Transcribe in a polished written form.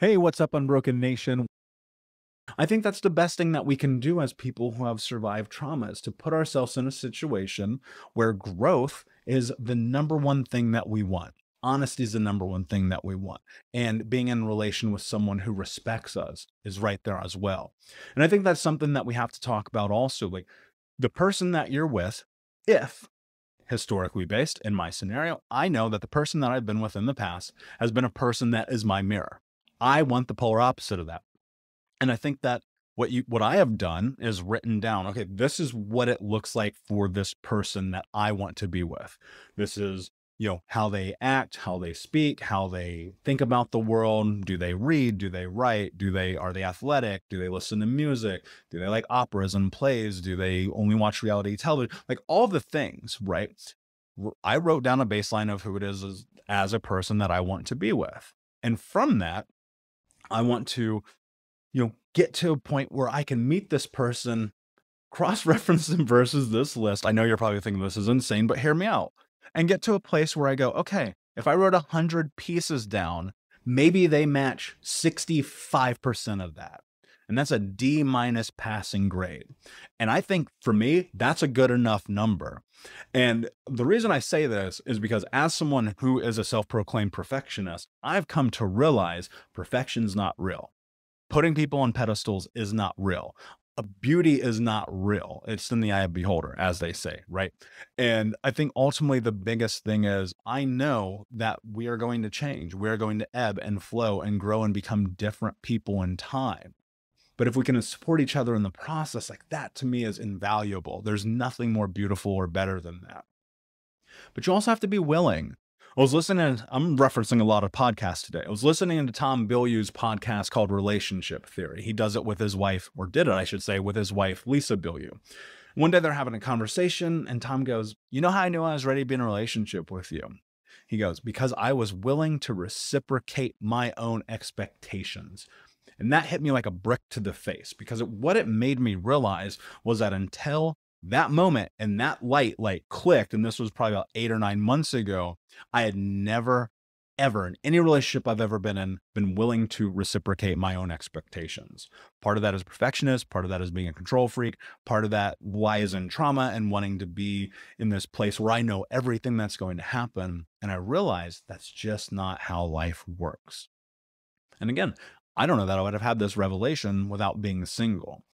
Hey, what's up, Unbroken Nation? I think that's the best thing that we can do as people who have survived trauma is to put ourselves in a situation where growth is the number one thing that we want. Honesty is the number one thing that we want. And being in relation with someone who respects us is right there as well. And I think that's something that we have to talk about also. Like the person that you're with, if historically based in my scenario, I know that the person that I've been with in the past has been a person that is my mirror. I want the polar opposite of that. And I think that what I have done is written down, okay, this is what it looks like for this person that I want to be with. This is, how they act, how they speak, how they think about the world. Do they read? Do they write? Are they athletic? Do they listen to music? Do they like operas and plays? Do they only watch reality television? Like all the things, right? I wrote down a baseline of who it is as a person that I want to be with. And from that, I want to get to a point where I can meet this person, cross-reference them versus this list. I know you're probably thinking this is insane, but hear me out. And get to a place where I go, okay, if I wrote 100 pieces down, maybe they match 65% of that. And that's a D minus passing grade. And I think for me, that's a good enough number. And the reason I say this is because as someone who is a self-proclaimed perfectionist, I've come to realize perfection's not real. Putting people on pedestals is not real. Beauty is not real. It's in the eye of the beholder, as they say, right? And I think ultimately the biggest thing is I know that we are going to change. We are going to ebb and flow and grow and become different people in time. But if we can support each other in the process, like that to me is invaluable. There's nothing more beautiful or better than that. But you also have to be willing. I'm referencing a lot of podcasts today. I was listening to Tom Bilyeu's podcast called Relationship Theory. He does it with his wife, or did it, I should say, with his wife, Lisa Bilyeu. One day they're having a conversation and Tom goes, "You know how I knew I was ready to be in a relationship with you?" He goes, "Because I was willing to reciprocate my own expectations." And that hit me like a brick to the face because what it made me realize was that until that moment and that light like clicked, and this was probably about 8 or 9 months ago, I had never, ever in any relationship I've ever been in, been willing to reciprocate my own expectations. Part of that is perfectionist, part of that is being a control freak, part of that lies in trauma and wanting to be in this place where I know everything that's going to happen. And I realized that's just not how life works. And again, I don't know that I would have had this revelation without being single.